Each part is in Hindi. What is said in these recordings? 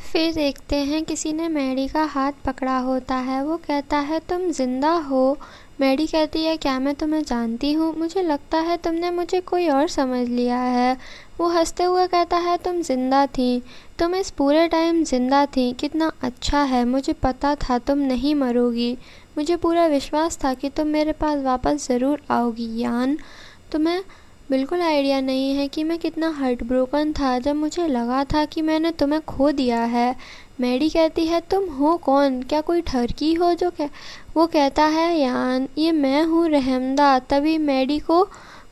फिर देखते हैं किसी ने मैडी का हाथ पकड़ा होता है। वो कहता है तुम जिंदा हो। मैडी कहती है क्या मैं तुम्हें जानती हूँ? मुझे लगता है तुमने मुझे कोई और समझ लिया है। वो हंसते हुए कहता है तुम जिंदा थी, तुम इस पूरे टाइम जिंदा थी। कितना अच्छा है, मुझे पता था तुम नहीं मरोगी। मुझे पूरा विश्वास था कि तुम मेरे पास वापस ज़रूर आओगी यान। तुम्हें बिल्कुल आइडिया नहीं है कि मैं कितना हार्ट ब्रोकन था जब मुझे लगा था कि मैंने तुम्हें खो दिया है। मैडी कहती है तुम हो कौन? क्या कोई ठरकी हो जो वो कहता है यान ये मैं हूँ रहमदा। तभी मैडी को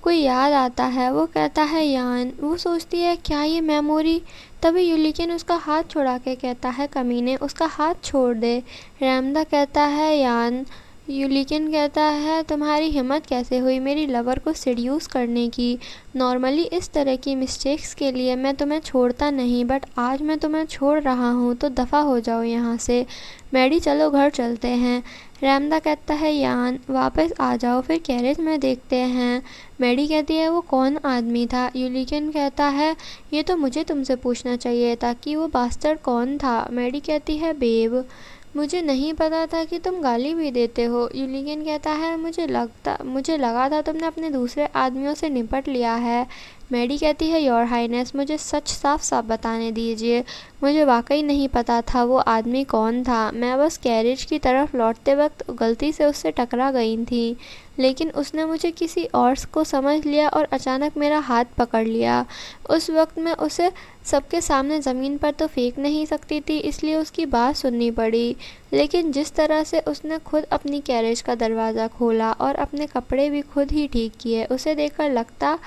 कोई याद आता है। वो कहता है यान। वो सोचती है क्या ये मेमोरी? तभी यूलिकिन उसका हाथ छुड़ा के कहता है कमीने उसका हाथ छोड़ दे। रहमदा कहता है यान। यूलिकिन कहता है तुम्हारी हिम्मत कैसे हुई मेरी लवर को सेड्यूस करने की? नॉर्मली इस तरह की मिस्टेक्स के लिए मैं तुम्हें छोड़ता नहीं, बट आज मैं तुम्हें छोड़ रहा हूँ तो दफ़ा हो जाओ यहाँ से। मैडी चलो घर चलते हैं। रैमदा कहता है यान वापस आ जाओ, फिर गैरेज में देखते हैं। मैडी कहती है वो कौन आदमी था? यूलिकिन कहता है ये तो मुझे तुमसे पूछना चाहिए था कि वो बास्टर्ड कौन था। मैडी कहती है बेब, मुझे नहीं पता था कि तुम गाली भी देते हो। यूलिकिन कहता है मुझे लगा था तुमने अपने दूसरे आदमियों से निपट लिया है। मैडी कहती है योर हाइनेस, मुझे सच साफ साफ बताने दीजिए। मुझे वाकई नहीं पता था वो आदमी कौन था। मैं बस कैरेज की तरफ लौटते वक्त गलती से उससे टकरा गई थी, लेकिन उसने मुझे किसी और को समझ लिया और अचानक मेरा हाथ पकड़ लिया। उस वक्त मैं उसे सबके सामने ज़मीन पर तो फेंक नहीं सकती थी, इसलिए उसकी बात सुननी पड़ी। लेकिन जिस तरह से उसने खुद अपनी कैरेज का दरवाज़ा खोला और अपने कपड़े भी खुद ही ठीक किए, उसे देखकर लगता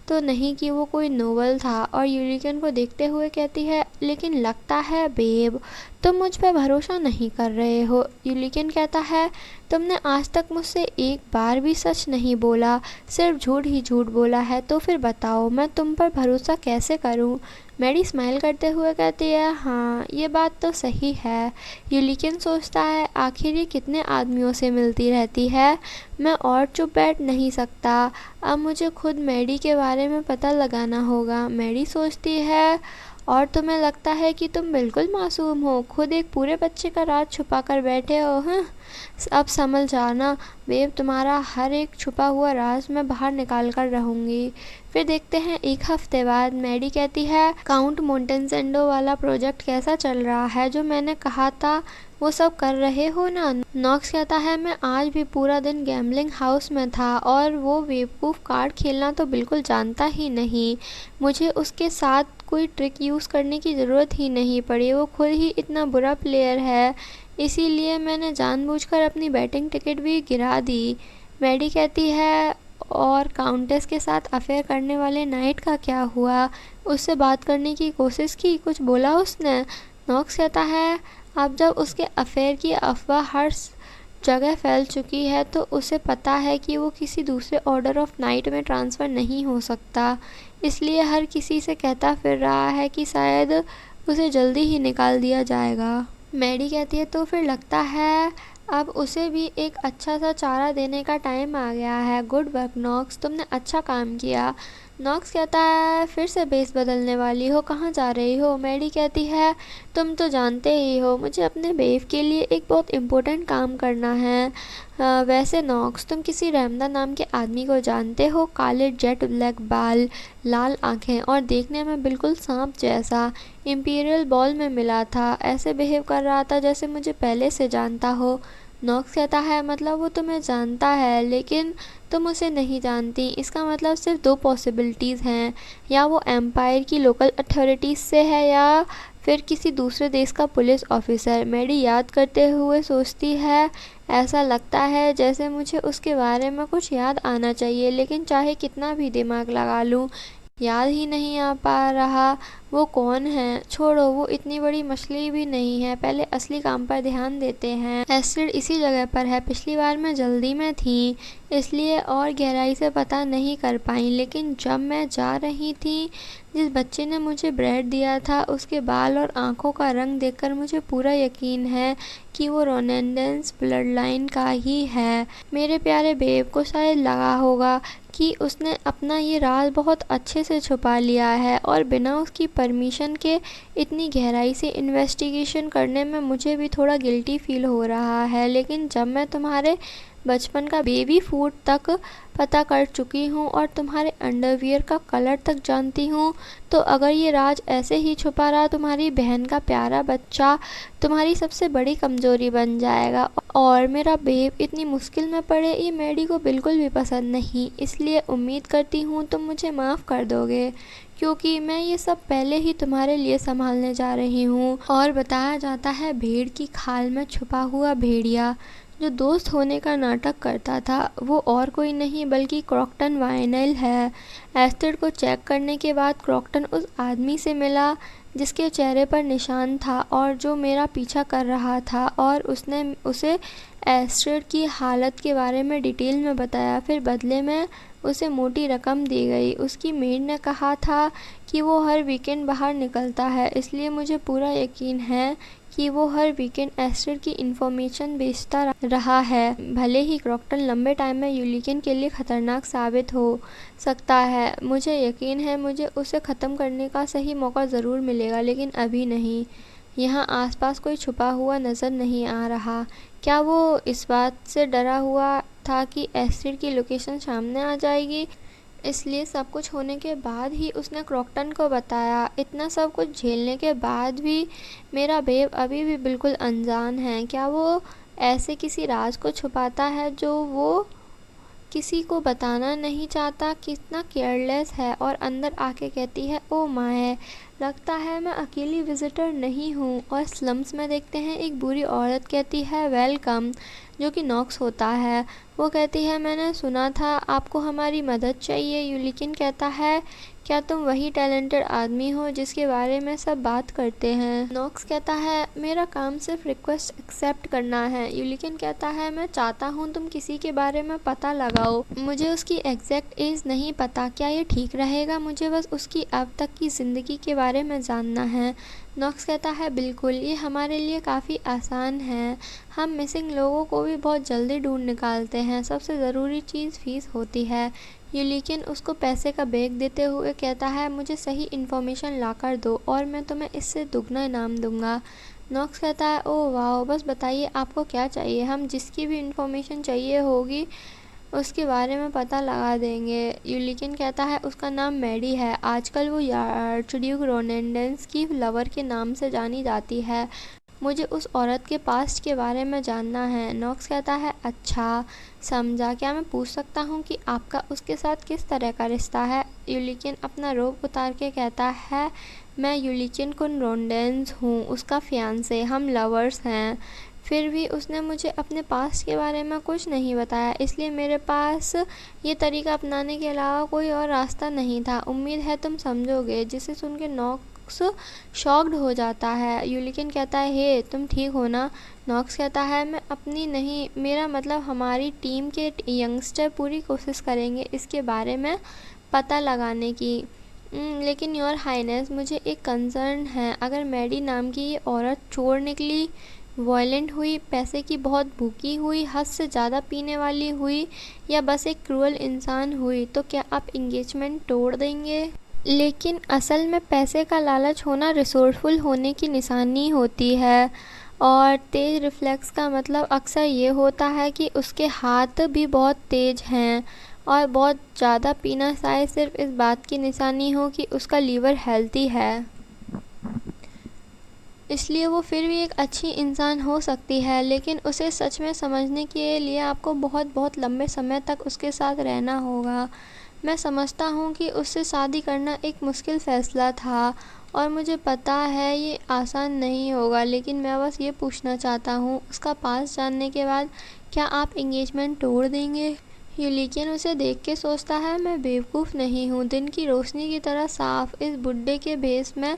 तो नहीं कि वो कोई नोवेल था। और यूलिकिन को देखते हुए कहती है लेकिन लगता है बेब तुम मुझ पर भरोसा नहीं कर रहे हो। यूलिकिन कहता है तुमने आज तक मुझसे एक बार भी सच नहीं बोला, सिर्फ झूठ ही झूठ बोला है, तो फिर बताओ मैं तुम पर भरोसा कैसे करूं? मैडी स्माइल करते हुए कहती है हाँ ये बात तो सही है। यूलिकिन सोचता है आखिर ये कितने आदमियों से मिलती रहती है, मैं और चुप बैठ नहीं सकता। अब मुझे खुद मैडी के बारे में पता लगाना होगा। मैडी सोचती है और तुम्हें लगता है कि तुम बिल्कुल मासूम हो, खुद एक पूरे बच्चे का राज छुपा कर बैठे हो। हाँ अब समझ जाना बेब, तुम्हारा हर एक छुपा हुआ राज मैं बाहर निकाल कर रहूँगी। फिर देखते हैं एक हफ्ते बाद। मैडी कहती है काउंट मोंटेसेंडो वाला प्रोजेक्ट कैसा चल रहा है? जो मैंने कहा था वो सब कर रहे हो ना? नॉक्स कहता है मैं आज भी पूरा दिन गैम्बलिंग हाउस में था और वो बेवकूफ़ कार्ड खेलना तो बिल्कुल जानता ही नहीं। मुझे उसके साथ कोई ट्रिक यूज़ करने की ज़रूरत ही नहीं पड़ी, वो खुद ही इतना बुरा प्लेयर है, इसीलिए मैंने जानबूझकर अपनी बैटिंग टिकट भी गिरा दी। मैडी कहती है और काउंटेस के साथ अफेयर करने वाले नाइट का क्या हुआ? उससे बात करने की कोशिश की, कुछ बोला उसने? नॉक्स कहता है अब जब उसके अफेयर की अफवाह हर जगह फैल चुकी है तो उसे पता है कि वो किसी दूसरे ऑर्डर ऑफ नाइट में ट्रांसफ़र नहीं हो सकता, इसलिए हर किसी से कहता फिर रहा है कि शायद उसे जल्दी ही निकाल दिया जाएगा। मैडी कहती है तो फिर लगता है अब उसे भी एक अच्छा सा चारा देने का टाइम आ गया है। गुड वर्क नॉक्स, तुमने अच्छा काम किया। नॉक्स कहता है फिर से बेस बदलने वाली हो, कहाँ जा रही हो? मैडी कहती है तुम तो जानते ही हो मुझे अपने बेव के लिए एक बहुत इम्पोर्टेंट काम करना है। वैसे नॉक्स तुम किसी रैमदा नाम के आदमी को जानते हो? काले जेट ब्लैक बाल, लाल आंखें और देखने में बिल्कुल सांप जैसा, इम्पीरियल बॉल में मिला था, ऐसे बिहेव कर रहा था जैसे मुझे पहले से जानता हो। नॉक्स कहता है मतलब वो तुम्हें जानता है लेकिन तुम उसे नहीं जानती। इसका मतलब सिर्फ दो पॉसिबिलिटीज़ हैं, या वो एम्पायर की लोकल अथॉरिटीज़ से है या फिर किसी दूसरे देश का पुलिस ऑफिसर। मैडी याद करते हुए सोचती है ऐसा लगता है जैसे मुझे उसके बारे में कुछ याद आना चाहिए, लेकिन चाहे कितना भी दिमाग लगा लूँ याद ही नहीं आ पा रहा वो कौन है। छोड़ो, वो इतनी बड़ी मछली भी नहीं है, पहले असली काम पर ध्यान देते हैं। एसिड इसी जगह पर है, पिछली बार मैं जल्दी में थी इसलिए और गहराई से पता नहीं कर पाई, लेकिन जब मैं जा रही थी जिस बच्चे ने मुझे ब्रेड दिया था उसके बाल और आंखों का रंग देखकर मुझे पूरा यकीन है कि वो रोनेंडेंस ब्लड लाइन का ही है। मेरे प्यारे बेब को शायद लगा होगा कि उसने अपना ये राज बहुत अच्छे से छुपा लिया है और बिना उसकी परमिशन के इतनी गहराई से इन्वेस्टिगेशन करने में मुझे भी थोड़ा गिल्टी फील हो रहा है। लेकिन जब मैं तुम्हारे बचपन का बेबी फूड तक पता कर चुकी हूँ और तुम्हारे अंडरवियर का कलर तक जानती हूँ, तो अगर ये राज ऐसे ही छुपा रहा, तुम्हारी बहन का प्यारा बच्चा तुम्हारी सबसे बड़ी कमज़ोरी बन जाएगा। और मेरा बेब इतनी मुश्किल में पड़े, ये मैडी को बिल्कुल भी पसंद नहीं। इसलिए उम्मीद करती हूँ तुम मुझे माफ़ कर दोगे, क्योंकि मैं ये सब पहले ही तुम्हारे लिए संभालने जा रही हूँ। और बताया जाता है भेड़ की खाल में छुपा हुआ भेड़िया जो दोस्त होने का नाटक करता था, वो और कोई नहीं बल्कि क्रॉकटन वाइनेल है। एस्टेड को चेक करने के बाद क्रॉकटन उस आदमी से मिला जिसके चेहरे पर निशान था और जो मेरा पीछा कर रहा था, और उसने उसे एस्टेड की हालत के बारे में डिटेल में बताया। फिर बदले में उसे मोटी रकम दी गई। उसकी मेड ने कहा था कि वो हर वीकेंड बाहर निकलता है, इसलिए मुझे पूरा यकीन है कि वो हर वीकेंड एस्टेड की इन्फॉर्मेशन बेचता रहा है। भले ही क्रॉकटन लंबे टाइम में यूलिकन के लिए ख़तरनाक साबित हो सकता है, मुझे यकीन है मुझे उसे ख़त्म करने का सही मौका ज़रूर मिलेगा, लेकिन अभी नहीं। यहाँ आसपास कोई छुपा हुआ नज़र नहीं आ रहा। क्या वो इस बात से डरा हुआ था कि एस्टेड की लोकेशन सामने आ जाएगी? इसलिए सब कुछ होने के बाद ही उसने क्रॉकटन को बताया। इतना सब कुछ झेलने के बाद भी मेरा बेब अभी भी बिल्कुल अनजान है। क्या वो ऐसे किसी राज को छुपाता है जो वो किसी को बताना नहीं चाहता? कितना केयरलेस है। और अंदर आके कहती है, ओ माय, लगता है मैं अकेली विजिटर नहीं हूँ। और स्लम्स में देखते हैं एक बुरी औरत कहती है, वेलकम, जो कि नॉक्स होता है। वो कहती है, मैंने सुना था आपको हमारी मदद चाहिए। यूलिकन कहता है, क्या तुम वही टैलेंटेड आदमी हो जिसके बारे में सब बात करते हैं? नॉक्स कहता है, मेरा काम सिर्फ रिक्वेस्ट एक्सेप्ट करना है। यूलिकन कहता है, मैं चाहता हूँ तुम किसी के बारे में पता लगाओ। मुझे उसकी एग्जैक्ट एज नहीं पता, क्या ये ठीक रहेगा? मुझे बस उसकी अब तक की ज़िंदगी के बारे में जानना है। नॉक्स कहता है, बिल्कुल, ये हमारे लिए काफ़ी आसान है। हम मिसिंग लोगों को भी बहुत जल्दी ढूंढ निकालते हैं। सबसे ज़रूरी चीज़ फीस होती है। यूलिकन उसको पैसे का बैग देते हुए कहता है, मुझे सही इन्फॉर्मेशन ला कर दो और मैं तुम्हें इससे दुगना इनाम दूंगा। नॉक्स कहता है, ओह वाह, बस बताइए आपको क्या चाहिए, हम जिसकी भी इन्फॉर्मेशन चाहिए होगी उसके बारे में पता लगा देंगे। यूलिकन कहता है, उसका नाम मैडी है। आजकल वो आर्चड्यूक रोनेंडेंस की लवर के नाम से जानी जाती है। मुझे उस औरत के पास्ट के बारे में जानना है। नॉक्स कहता है, अच्छा समझा, क्या मैं पूछ सकता हूँ कि आपका उसके साथ किस तरह का रिश्ता है? यूलिकन अपना रोब उतार के कहता है, मैं यूलिकन कुन रोंडेंस हूँ, उसका फियांसे, हम लवर्स हैं। फिर भी उसने मुझे अपने पास्ट के बारे में कुछ नहीं बताया, इसलिए मेरे पास ये तरीका अपनाने के अलावा कोई और रास्ता नहीं था। उम्मीद है तुम समझोगे। जिसे सुन के नॉक्स शॉक्ड हो जाता है। यूलिकन कहता है, हे तुम ठीक हो ना? नॉक्स कहता है, मैं अपनी नहीं, मेरा मतलब हमारी टीम के यंगस्टर पूरी कोशिश करेंगे इसके बारे में पता लगाने की। लेकिन योर हाइनेस, मुझे एक कंसर्न है। अगर मैडी नाम की ये औरत चोर निकली, वायलेंट हुई, पैसे की बहुत भूखी हुई, हद से ज़्यादा पीने वाली हुई, या बस एक क्रूअल इंसान हुई, तो क्या आप इंगेजमेंट तोड़ देंगे? लेकिन असल में पैसे का लालच होना रिसोर्सफुल होने की निशानी होती है, और तेज़ रिफ्लेक्स का मतलब अक्सर ये होता है कि उसके हाथ भी बहुत तेज़ हैं। और बहुत ज़्यादा पीना शायद सिर्फ इस बात की निशानी हो कि उसका लीवर हेल्थी है, इसलिए वो फिर भी एक अच्छी इंसान हो सकती है। लेकिन उसे सच में समझने के लिए आपको बहुत बहुत लंबे समय तक उसके साथ रहना होगा। मैं समझता हूँ कि उससे शादी करना एक मुश्किल फ़ैसला था और मुझे पता है ये आसान नहीं होगा, लेकिन मैं बस ये पूछना चाहता हूँ, उसका पास जानने के बाद क्या आप एंगेजमेंट तोड़ देंगे? यूलिकन उसे देख के सोचता है, मैं बेवकूफ़ नहीं हूँ, दिन की रोशनी की तरह साफ। इस बुड्ढे के भेस में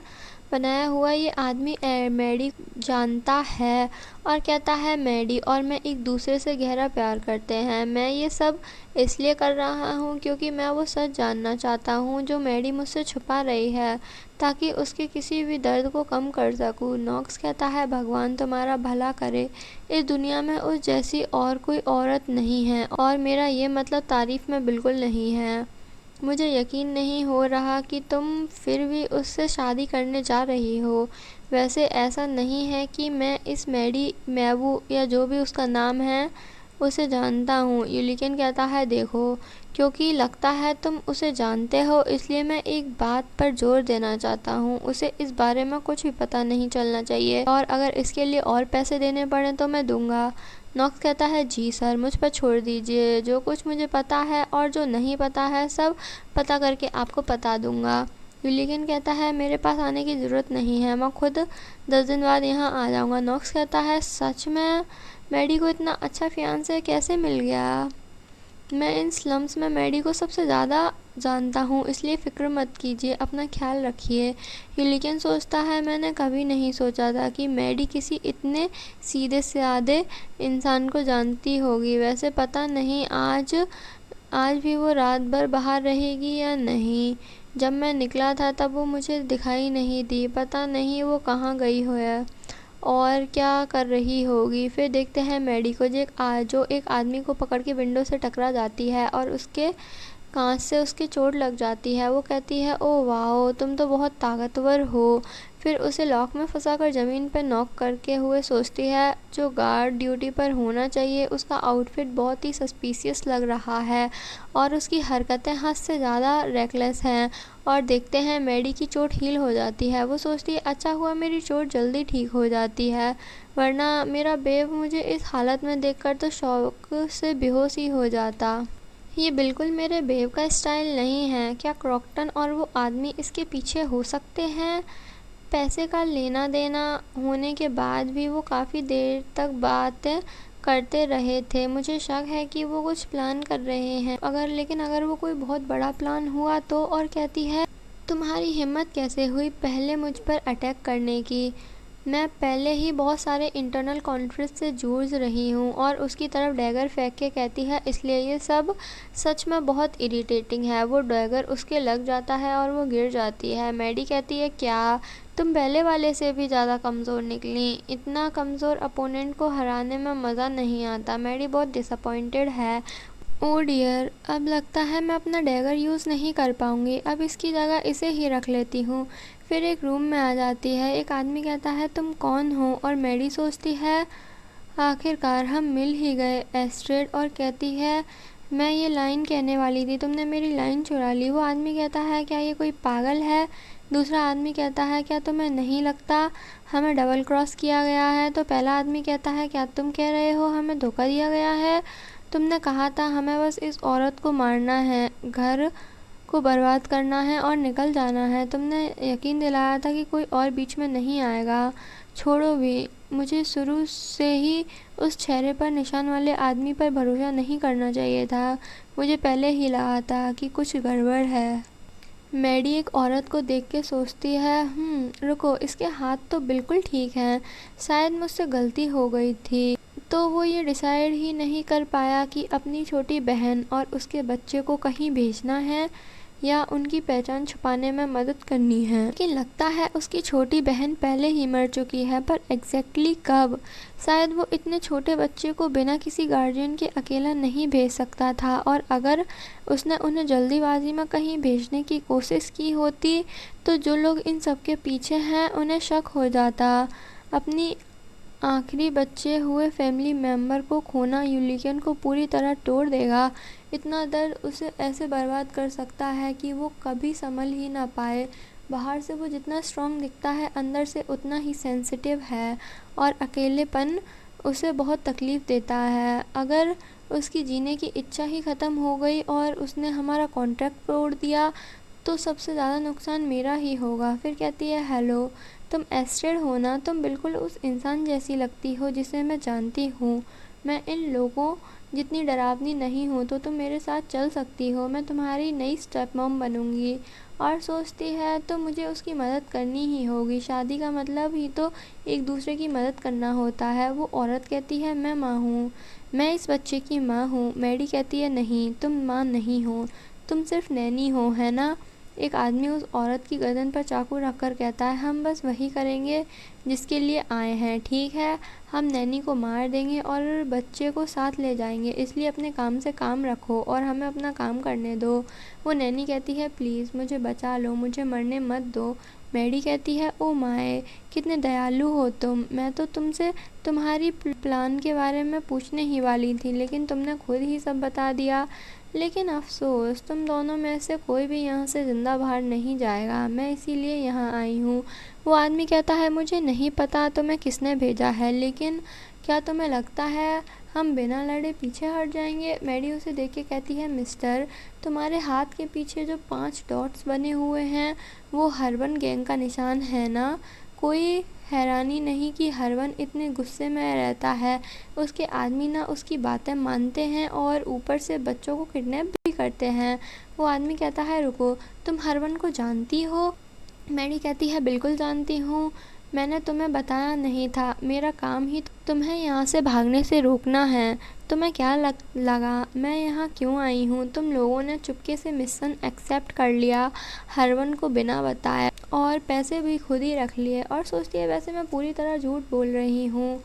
बनाया हुआ ये आदमी मैडी जानता है और कहता है मैडी और मैं एक दूसरे से गहरा प्यार करते हैं। मैं ये सब इसलिए कर रहा हूँ क्योंकि मैं वो सच जानना चाहता हूँ जो मैडी मुझसे छुपा रही है, ताकि उसके किसी भी दर्द को कम कर सकूँ। नॉक्स कहता है भगवान तुम्हारा भला करे, इस दुनिया में उस जैसी और कोई औरत नहीं है, और मेरा ये मतलब तारीफ़ में बिल्कुल नहीं है। मुझे यकीन नहीं हो रहा कि तुम फिर भी उससे शादी करने जा रही हो। वैसे ऐसा नहीं है कि मैं इस मैडी मैबू या जो भी उसका नाम है उसे जानता हूँ। यूलिकेन कहता है देखो, क्योंकि लगता है तुम उसे जानते हो इसलिए मैं एक बात पर जोर देना चाहता हूँ, उसे इस बारे में कुछ भी पता नहीं चलना चाहिए, और अगर इसके लिए और पैसे देने पड़े तो मैं दूंगा। नॉक्स कहता है जी सर, मुझ पर छोड़ दीजिए, जो कुछ मुझे पता है और जो नहीं पता है सब पता करके आपको बता दूंगा। यूलिकेन कहता है मेरे पास आने की ज़रूरत नहीं है, मैं खुद 10 दिन बाद यहाँ आ जाऊँगा। नॉक्स कहता है सच में? मैडी को इतना अच्छा फियांसे कैसे मिल गया? मैं इन स्लम्स में मैडी को सबसे ज़्यादा जानता हूँ, इसलिए फ़िक्र मत कीजिए, अपना ख्याल रखिए। यूलिकेन सोचता है मैंने कभी नहीं सोचा था कि मैडी किसी इतने सीधे साधे इंसान को जानती होगी। वैसे पता नहीं आज भी वो रात भर बाहर रहेगी या नहीं। जब मैं निकला था तब वो मुझे दिखाई नहीं दी, पता नहीं वो कहाँ गई है और क्या कर रही होगी। फिर देखते हैं मैडी को जो एक आदमी को पकड़ के विंडो से टकरा जाती है और उसके कांच से उसकी चोट लग जाती है। वो कहती है ओह वाओ, तुम तो बहुत ताकतवर हो। फिर उसे लॉक में फंसाकर ज़मीन पर नॉक करके हुए सोचती है जो गार्ड ड्यूटी पर होना चाहिए उसका आउटफिट बहुत ही सस्पिशियस लग रहा है और उसकी हरकतें हद से ज़्यादा रेकलेस हैं। और देखते हैं मैडी की चोट हील हो जाती है। वो सोचती है अच्छा हुआ मेरी चोट जल्दी ठीक हो जाती है, वरना मेरा बेब मुझे इस हालत में देखकर तो शौक से बेहोश ही हो जाता। ये बिल्कुल मेरे बेब का स्टाइल नहीं है। क्या क्रॉकटन और वो आदमी इसके पीछे हो सकते हैं? पैसे का लेना देना होने के बाद भी वो काफ़ी देर तक बातें करते रहे थे। मुझे शक है कि वो कुछ प्लान कर रहे हैं, लेकिन अगर वो कोई बहुत बड़ा प्लान हुआ तो। और कहती है तुम्हारी हिम्मत कैसे हुई पहले मुझ पर अटैक करने की? मैं पहले ही बहुत सारे इंटरनल कॉन्फ्लिक्ट से जूझ रही हूँ। और उसकी तरफ डैगर फेंक के कहती है इसलिए ये सब सच में बहुत इरिटेटिंग है। वो डैगर उसके लग जाता है और वो गिर जाती है। मैडी कहती है क्या तुम पहले वाले से भी ज़्यादा कमज़ोर निकली? इतना कमज़ोर अपोनेंट को हराने में मज़ा नहीं आता। मैडी बहुत डिसअपॉइंटेड है। ओ डियर, अब लगता है मैं अपना डैगर यूज़ नहीं कर पाऊँगी, अब इसकी जगह इसे ही रख लेती हूँ। फिर एक रूम में आ जाती है। एक आदमी कहता है तुम कौन हो? और मैडी सोचती है आखिरकार हम मिल ही गए एस्ट्रेड, और कहती है मैं ये लाइन कहने वाली थी, तुमने मेरी लाइन चुरा ली। वो आदमी कहता है क्या ये कोई पागल है? दूसरा आदमी कहता है क्या तुम्हें नहीं लगता हमें डबल क्रॉस किया गया है? तो पहला आदमी कहता है क्या तुम कह रहे हो हमें धोखा दिया गया है? तुमने कहा था हमें बस इस औरत को मारना है, घर को बर्बाद करना है और निकल जाना है। तुमने यकीन दिलाया था कि कोई और बीच में नहीं आएगा। छोड़ो भी, मुझे शुरू से ही उस चेहरे पर निशान वाले आदमी पर भरोसा नहीं करना चाहिए था। मुझे पहले ही लगा था कि कुछ गड़बड़ है। मैडी एक औरत को देख के सोचती है रुको, इसके हाथ तो बिल्कुल ठीक हैं, शायद मुझसे गलती हो गई थी। तो वो ये डिसाइड ही नहीं कर पाया कि अपनी छोटी बहन और उसके बच्चे को कहीं भेजना है या उनकी पहचान छुपाने में मदद करनी है। लेकिन लगता है उसकी छोटी बहन पहले ही मर चुकी है, पर एग्जैक्टली कब? शायद वो इतने छोटे बच्चे को बिना किसी गार्जियन के अकेला नहीं भेज सकता था, और अगर उसने उन्हें जल्दीबाजी में कहीं भेजने की कोशिश की होती तो जो लोग इन सब के पीछे हैं उन्हें शक हो जाता। अपनी आखिरी बचे हुए फैमिली मेम्बर को खोना यूलिकेन को पूरी तरह तोड़ देगा। इतना दर्द उसे ऐसे बर्बाद कर सकता है कि वो कभी संभल ही ना पाए। बाहर से वो जितना स्ट्रॉन्ग दिखता है अंदर से उतना ही सेंसिटिव है, और अकेलेपन उसे बहुत तकलीफ़ देता है। अगर उसकी जीने की इच्छा ही ख़त्म हो गई और उसने हमारा कॉन्ट्रैक्ट तोड़ दिया तो सबसे ज़्यादा नुकसान मेरा ही होगा। फिर कहती है हेलो, तुम एस्ट्रेड हो ना? तुम बिल्कुल उस इंसान जैसी लगती हो जिसे मैं जानती हूँ। मैं इन लोगों जितनी डरावनी नहीं हूँ, तो तुम मेरे साथ चल सकती हो, मैं तुम्हारी नई स्टेप मॉम बनूंगी। और सोचती है तो मुझे उसकी मदद करनी ही होगी, शादी का मतलब ही तो एक दूसरे की मदद करना होता है। वो औरत कहती है मैं माँ हूँ, मैं इस बच्चे की माँ हूँ। मैडी कहती है नहीं, तुम माँ नहीं हो, तुम सिर्फ नैनी हो, है ना। एक आदमी उस औरत की गर्दन पर चाकू रखकर कहता है हम बस वही करेंगे जिसके लिए आए हैं, ठीक है। हम नैनी को मार देंगे और बच्चे को साथ ले जाएंगे, इसलिए अपने काम से काम रखो और हमें अपना काम करने दो। वो नैनी कहती है प्लीज़ मुझे बचा लो, मुझे मरने मत दो। मैडी कहती है ओ माए, कितने दयालु हो तुम, मैं तो तुमसे तुम्हारी प्लान के बारे में पूछने ही वाली थी, लेकिन तुमने खुद ही सब बता दिया। लेकिन अफसोस, तुम दोनों में से कोई भी यहाँ से ज़िंदा बाहर नहीं जाएगा, मैं इसीलिए यहाँ आई हूँ। वो आदमी कहता है मुझे नहीं पता तुम्हें किसने भेजा है, लेकिन क्या तुम्हें लगता है हम बिना लड़े पीछे हट जाएंगे। मैडी उसे देख के कहती है मिस्टर, तुम्हारे हाथ के पीछे जो 5 डॉट्स बने हुए हैं वो हरवन गैंग का निशान है ना। कोई हैरानी नहीं कि हरवन इतने गुस्से में रहता है, उसके आदमी ना उसकी बातें मानते हैं और ऊपर से बच्चों को किडनैप भी करते हैं। वो आदमी कहता है रुको, तुम हरवन को जानती हो। मैडी कहती है बिल्कुल जानती हूँ, मैंने तुम्हें बताया नहीं था, मेरा काम ही तुम्हें यहाँ से भागने से रोकना है। तुम्हें क्या लगा मैं यहाँ क्यों आई हूँ। तुम लोगों ने चुपके से मिशन एक्सेप्ट कर लिया हरवन को बिना बताए, और पैसे भी खुद ही रख लिए, और सोचती है वैसे मैं पूरी तरह झूठ बोल रही हूँ।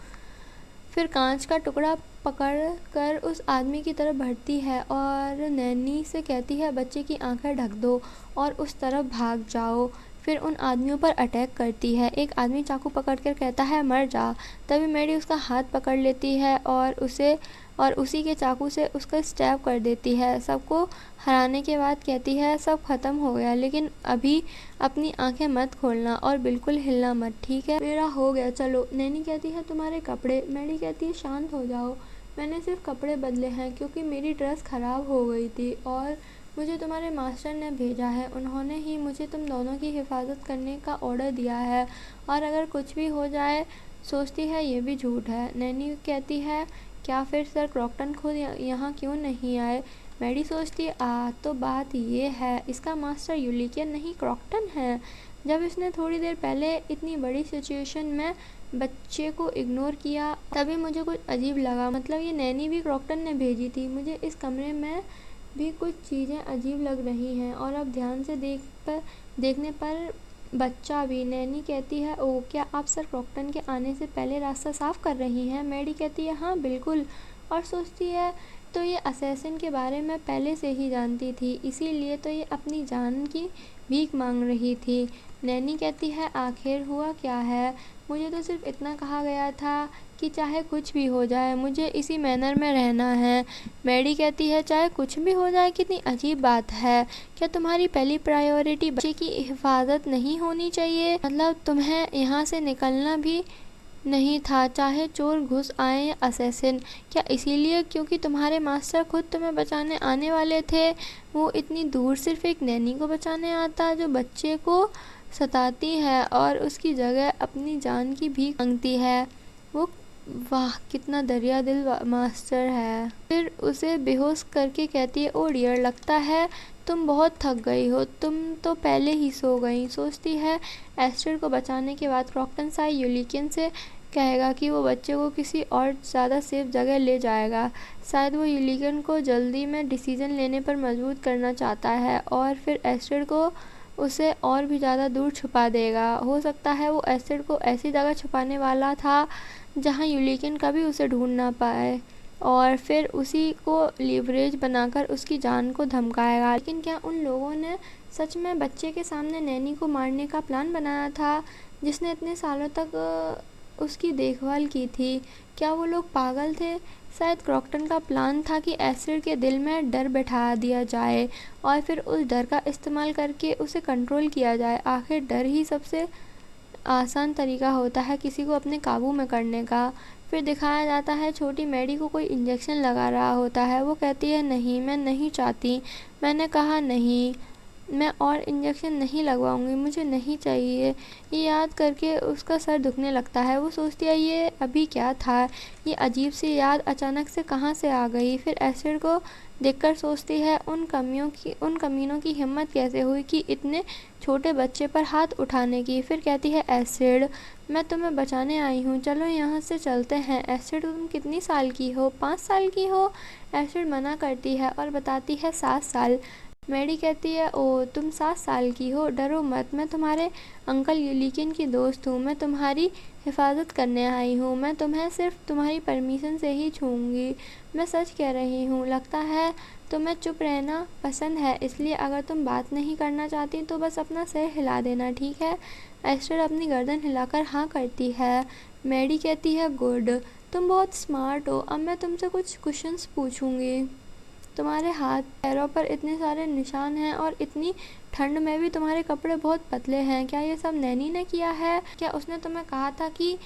फिर कांच का टुकड़ा पकड़ कर उस आदमी की तरफ बढ़ती है और नैनी से कहती है बच्चे की आंखें ढक दो और उस तरफ भाग जाओ। फिर उन आदमियों पर अटैक करती है। एक आदमी चाकू पकड़कर कहता है मर जा। तभी मैडी उसका हाथ पकड़ लेती है और उसी के चाकू से उसका स्टैब कर देती है। सबको हराने के बाद कहती है सब खत्म हो गया, लेकिन अभी अपनी आंखें मत खोलना और बिल्कुल हिलना मत, ठीक है। मेरा हो गया, चलो। नैनी कहती है तुम्हारे कपड़े। मैडी कहती है शांत हो जाओ, मैंने सिर्फ कपड़े बदले हैं क्योंकि मेरी ड्रेस ख़राब हो गई थी और मुझे तुम्हारे मास्टर ने भेजा है, उन्होंने ही मुझे तुम दोनों की हिफाजत करने का ऑर्डर दिया है, और अगर कुछ भी हो जाए। सोचती है ये भी झूठ है। नैनी कहती है क्या फिर सर क्रॉकटन खुद यहाँ क्यों नहीं आए। मैडी सोचती तो बात ये है, इसका मास्टर यूलिकियन नहीं क्रॉकटन है। जब इसने थोड़ी देर पहले इतनी बड़ी सिचुएशन में बच्चे को इग्नोर किया तभी मुझे कुछ अजीब लगा, मतलब ये नैनी भी क्रॉकटन ने भेजी थी। मुझे इस कमरे में भी कुछ चीज़ें अजीब लग रही हैं, और अब ध्यान से देखने पर बच्चा भी। नैनी कहती है ओह, क्या आप सर क्रॉकटन के आने से पहले रास्ता साफ कर रही हैं। मैडी कहती है हाँ बिल्कुल, और सोचती है तो ये असैसिन के बारे में पहले से ही जानती थी, इसीलिए तो ये अपनी जान की भीख मांग रही थी। नैनी कहती है आखिर हुआ क्या है, मुझे तो सिर्फ इतना कहा गया था कि चाहे कुछ भी हो जाए मुझे इसी मैनर में रहना है। मैडी कहती है चाहे कुछ भी हो जाए, कितनी अजीब बात है। क्या तुम्हारी पहली प्रायोरिटी बच्चे की हिफाजत नहीं होनी चाहिए, मतलब तुम्हें यहाँ से निकलना भी नहीं था, चाहे चोर घुस आए या असैसिन। क्या इसीलिए क्योंकि तुम्हारे मास्टर खुद तुम्हें बचाने आने वाले थे। वो इतनी दूर सिर्फ एक नैनी को बचाने आता जो बच्चे को सताती है और उसकी जगह अपनी जान की भीख मांगती है। वो वाह कितना दरिया दिल मास्टर है। फिर उसे बेहोश करके कहती है ओ डियर, लगता है तुम बहुत थक गई हो, तुम तो पहले ही सो गई। सोचती है एस्टर को बचाने के बाद क्रॉकटन साई यूलिकियन से कहेगा कि वो बच्चे को किसी और ज़्यादा सेफ जगह ले जाएगा। शायद वो यूलिकियन को जल्दी में डिसीजन लेने पर मजबूर करना चाहता है और फिर एस्टर को उसे और भी ज़्यादा दूर छुपा देगा। हो सकता है वो एस्टर को ऐसी जगह छुपाने वाला था जहाँ यूलिकियन कभी उसे ढूंढ ना पाए, और फिर उसी को लीवरेज बनाकर उसकी जान को धमकाएगा। लेकिन क्या उन लोगों ने सच में बच्चे के सामने नैनी को मारने का प्लान बनाया था, जिसने इतने सालों तक उसकी देखभाल की थी। क्या वो लोग पागल थे। शायद क्रॉकटन का प्लान था कि एस्टर के दिल में डर बैठा दिया जाए और फिर उस डर का इस्तेमाल करके उसे कंट्रोल किया जाए। आखिर डर ही सबसे आसान तरीका होता है किसी को अपने काबू में करने का। फिर दिखाया जाता है छोटी मैडी को कोई इंजेक्शन लगा रहा होता है। वो कहती है नहीं, मैं नहीं चाहती, मैंने कहा नहीं। मैं और इंजेक्शन नहीं लगवाऊंगी, मुझे नहीं चाहिए। ये याद करके उसका सर दुखने लगता है। वो सोचती है ये अभी क्या था, ये अजीब सी याद अचानक से कहाँ से आ गई। फिर एसिड को देखकर सोचती है उन कमीनों की हिम्मत कैसे हुई कि इतने छोटे बच्चे पर हाथ उठाने की। फिर कहती है एसिड, मैं तुम्हें बचाने आई हूँ, चलो यहाँ से चलते हैं। एसिड, तुम कितनी साल की हो? 5 साल की हो? एसिड मना करती है और बताती है 7 साल। मैडी कहती है ओ तुम 7 साल की हो, डरो मत, मैं तुम्हारे अंकल यूलिकिन की दोस्त हूँ, मैं तुम्हारी हिफाजत करने आई हूँ, मैं तुम्हें सिर्फ तुम्हारी परमिशन से ही छूऊंगी, मैं सच कह रही हूँ। लगता है तुम्हें चुप रहना पसंद है, इसलिए अगर तुम बात नहीं करना चाहती तो बस अपना सिर हिला देना, ठीक है? एस्टर अपनी गर्दन हिलाकर हाँ करती है। मैडी कहती है गुड, तुम बहुत स्मार्ट हो। अब मैं तुमसे कुछ क्वेश्चंस पूछूंगी। तुम्हारे हाथ पैरों पर इतने सारे निशान हैं और इतनी ठंड में भी तुम्हारे कपड़े बहुत पतले हैं, क्या ये सब नैनी ने किया है? क्या उसने तुम्हें कहा था कि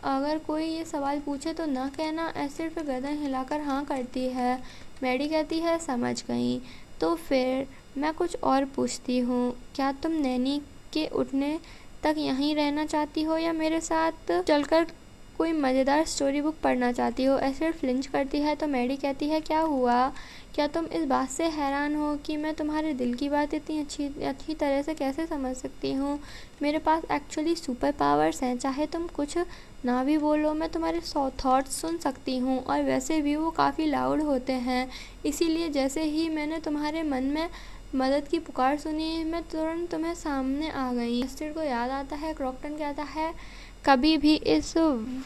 अगर कोई ये सवाल पूछे तो ना कहना? एसिड फिर गर्दन हिलाकर हाँ करती है। मैडी कहती है समझ गई। तो फिर मैं कुछ और पूछती हूँ, क्या तुम नैनी के उठने तक यहीं रहना चाहती हो या मेरे साथ चलकर कोई मज़ेदार स्टोरी बुक पढ़ना चाहती हो? एसिड फ्लिंच करती है तो मैडी कहती है क्या हुआ? क्या तुम इस बात से हैरान हो कि मैं तुम्हारे दिल की बात इतनी अच्छी तरह से कैसे समझ सकती हूँ? मेरे पास एक्चुअली सुपर पावर्स हैं, चाहे तुम कुछ ना भी बोलो मैं तुम्हारे थॉट्स सुन सकती हूँ, और वैसे भी वो काफ़ी लाउड होते हैं। इसीलिए जैसे ही मैंने तुम्हारे मन में मदद की पुकार सुनी, मैं तुरंत तुम्हें सामने आ गई। एस्टर को याद आता है क्रॉकटन कहता है कभी भी इस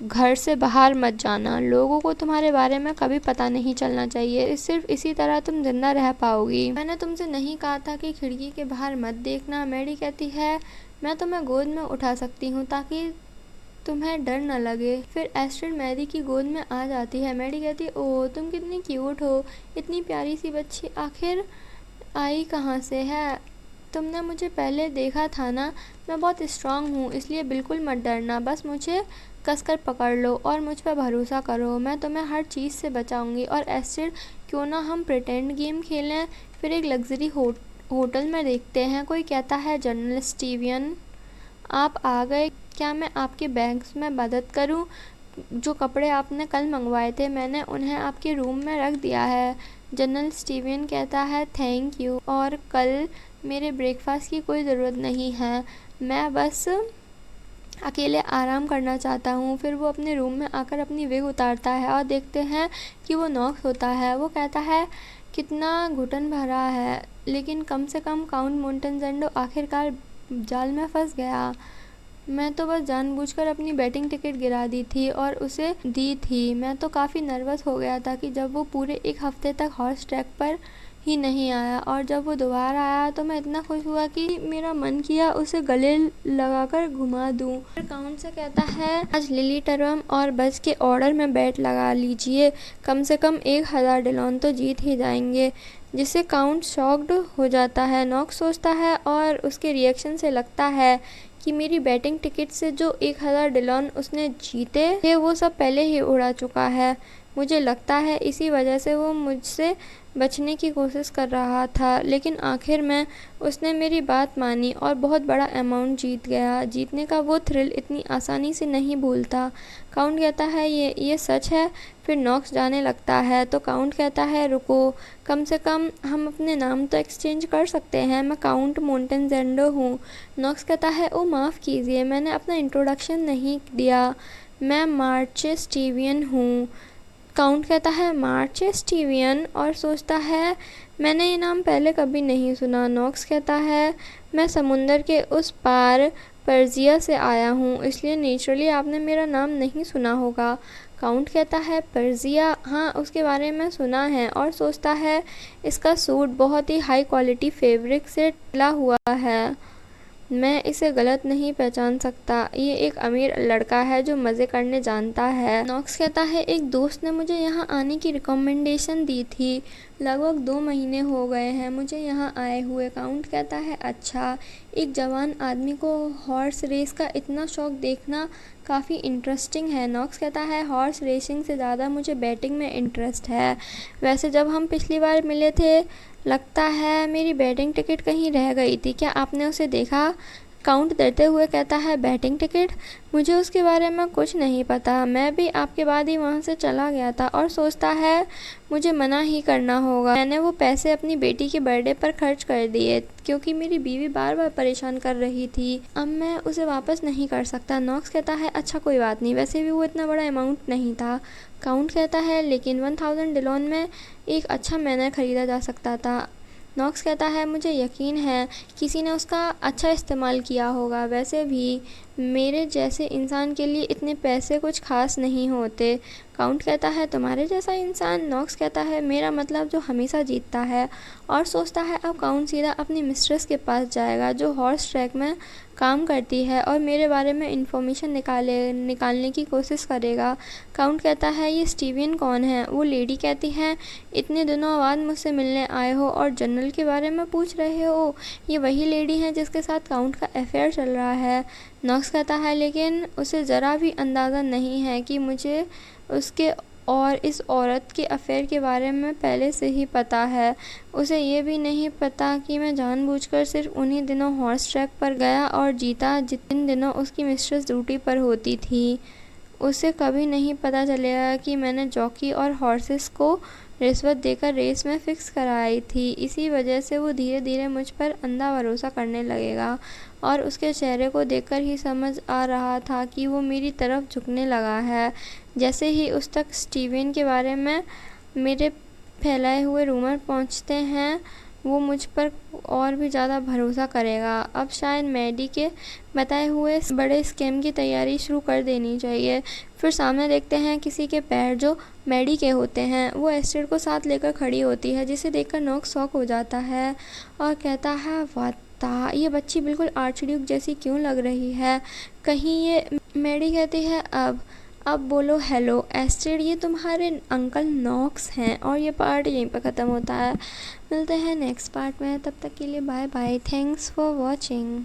घर से बाहर मत जाना, लोगों को तुम्हारे बारे में कभी पता नहीं चलना चाहिए, सिर्फ इसी तरह तुम जिंदा रह पाओगी। मैंने तुमसे नहीं कहा था कि खिड़की के बाहर मत देखना। मैडी कहती है मैं तुम्हें गोद में उठा सकती हूँ ताकि तुम्हें डर न लगे। फिर एस्ट्रिड मैडी की गोद में आ जाती है। मैडी कहती है ओह तुम कितनी क्यूट हो, इतनी प्यारी सी बच्ची आखिर आई कहाँ से है? तुमने मुझे पहले देखा था ना, मैं बहुत स्ट्रांग हूँ, इसलिए बिल्कुल मत डरना, बस मुझे कसकर पकड़ लो और मुझ पर भरोसा करो, मैं तुम्हें हर चीज़ से बचाऊंगी। और एस्ट्रिड क्यों ना हम प्रिटेंड गेम खेलें, फिर एक लग्जरी होटल में देखते हैं। कोई कहता है जनरल स्टीवियन आप आ गए, क्या मैं आपके बैग्स में मदद करूं? जो कपड़े आपने कल मंगवाए थे मैंने उन्हें आपके रूम में रख दिया है। जनरल स्टीवियन कहता है थैंक यू, और कल मेरे ब्रेकफास्ट की कोई ज़रूरत नहीं है, मैं बस अकेले आराम करना चाहता हूँ। फिर वो अपने रूम में आकर अपनी विग उतारता है और देखते हैं कि वो नॉक्स होता है। वो कहता है कितना घुटन भरा है, लेकिन कम से कम काउंट मोंटेजेंडो आखिरकार जाल में फंस गया। मैं तो बस जानबूझकर अपनी बैटिंग टिकट गिरा दी थी और उसे दी थी। मैं तो काफ़ी नर्वस हो गया था कि जब वो पूरे 1 हफ्ते तक हॉर्स ट्रैक पर ही नहीं आया, और जब वो दोबारा आया तो मैं इतना खुश हुआ कि मेरा मन किया उसे गले लगाकर घुमा दूं। फिर काउंट से कहता है आज लिली टर्म और बज के ऑर्डर में बैट लगा लीजिए, कम से कम 1000 डिलॉन तो जीत ही जाएंगे। जिससे काउंट शॉक्ड हो जाता है। नॉक्स सोचता है और उसके रिएक्शन से लगता है कि मेरी बैटिंग टिकट से जो 1000 डिलॉन उसने जीते थे वो सब पहले ही उड़ा चुका है। मुझे लगता है इसी वजह से वो मुझसे बचने की कोशिश कर रहा था, लेकिन आखिर में उसने मेरी बात मानी और बहुत बड़ा अमाउंट जीत गया। जीतने का वो थ्रिल इतनी आसानी से नहीं भूलता। काउंट कहता है ये सच है। फिर नॉक्स जाने लगता है तो काउंट कहता है रुको, कम से कम हम अपने नाम तो एक्सचेंज कर सकते हैं, मैं काउंट मोंटेजेंडो हूँ। नॉक्स कहता है ओ माफ़ कीजिए, मैंने अपना इंट्रोडक्शन नहीं दिया, मैं मार्चे स्टीवियन हूँ। काउंट कहता है मार्चे स्टीवियन और सोचता है मैंने ये नाम पहले कभी नहीं सुना। नॉक्स कहता है मैं समुंदर के उस पार पर्जिया से आया हूँ, इसलिए नेचुरली आपने मेरा नाम नहीं सुना होगा। काउंट कहता है पर्जिया, हाँ उसके बारे में सुना है, और सोचता है इसका सूट बहुत ही हाई क्वालिटी फैब्रिक से टला हुआ है, मैं इसे गलत नहीं पहचान सकता। ये एक अमीर लड़का है जो मज़े करने जानता है। नॉक्स कहता है एक दोस्त ने मुझे यहाँ आने की रिकमेंडेशन दी थी, लगभग 2 महीने हो गए हैं मुझे यहाँ आए हुए। काउंट कहता है अच्छा, एक जवान आदमी को हॉर्स रेस का इतना शौक देखना काफ़ी इंटरेस्टिंग है। नॉक्स कहता है हॉर्स रेसिंग से ज़्यादा मुझे बैटिंग में इंटरेस्ट है। वैसे जब हम पिछली बार मिले थे लगता है मेरी बैटिंग टिकट कहीं रह गई थी, क्या आपने उसे देखा? काउंट देते हुए कहता है बैटिंग टिकट? मुझे उसके बारे में कुछ नहीं पता, मैं भी आपके बाद ही वहाँ से चला गया था और सोचता है मुझे मना ही करना होगा। मैंने वो पैसे अपनी बेटी के बर्थडे पर खर्च कर दिए क्योंकि मेरी बीवी बार बार परेशान कर रही थी। अब मैं उसे वापस नहीं कर सकता। नॉक्स कहता है अच्छा कोई बात नहीं, वैसे भी वो इतना बड़ा अमाउंट नहीं था। काउंट कहता है लेकिन 1000 डिलोन में एक अच्छा मैनर खरीदा जा सकता था। नॉक्स कहता है मुझे यकीन है किसी ने उसका अच्छा इस्तेमाल किया होगा, वैसे भी मेरे जैसे इंसान के लिए इतने पैसे कुछ खास नहीं होते। काउंट कहता है तुम्हारे जैसा इंसान? नॉक्स कहता है मेरा मतलब जो हमेशा जीतता है। और सोचता है अब काउंट सीधा अपनी मिस्ट्रेस के पास जाएगा जो हॉर्स ट्रैक में काम करती है और मेरे बारे में इंफॉर्मेशन निकालने की कोशिश करेगा। काउंट कहता है ये स्टीवन कौन है? वो लेडी कहती है इतने दिनों बाद मुझसे मिलने आए हो और जनरल के बारे में पूछ रहे हो? ये वही लेडी है जिसके साथ काउंट का अफेयर चल रहा है। नॉक्स कहता है लेकिन उसे ज़रा भी अंदाज़ा नहीं है कि मुझे उसके और इस औरत के अफेयर के बारे में पहले से ही पता है। उसे ये भी नहीं पता कि मैं जानबूझकर सिर्फ उन्हीं दिनों हॉर्स ट्रैक पर गया और जीता जिन दिनों उसकी मिस्ट्रेस ड्यूटी पर होती थी। उसे कभी नहीं पता चलेगा कि मैंने जॉकी और हॉर्सेस को रिश्वत देकर रेस में फ़िक्स कराई थी। इसी वजह से वो धीरे धीरे मुझ पर अंधा भरोसा करने लगेगा और उसके चेहरे को देखकर ही समझ आ रहा था कि वो मेरी तरफ झुकने लगा है। जैसे ही उस तक स्टीवन के बारे में मेरे फैलाए हुए रूमर पहुंचते हैं वो मुझ पर और भी ज़्यादा भरोसा करेगा। अब शायद मैडी के बताए हुए बड़े स्कैम की तैयारी शुरू कर देनी चाहिए। फिर सामने देखते हैं किसी के पैर जो मैडी के होते हैं। वो एस्टेड को साथ लेकर खड़ी होती है जिसे देखकर नॉक्स शॉक हो जाता है और कहता है वाह, ये बच्ची बिल्कुल आर्चड्यूक जैसी क्यों लग रही है? कहीं ये मैडी कहती है अब बोलो हेलो एस्टेड, ये तुम्हारे अंकल नॉक्स हैं। और ये पार्ट यहीं पर ख़त्म होता है। मिलते हैं नेक्स्ट पार्ट में, तब तक के लिए bye bye. Thanks for watching.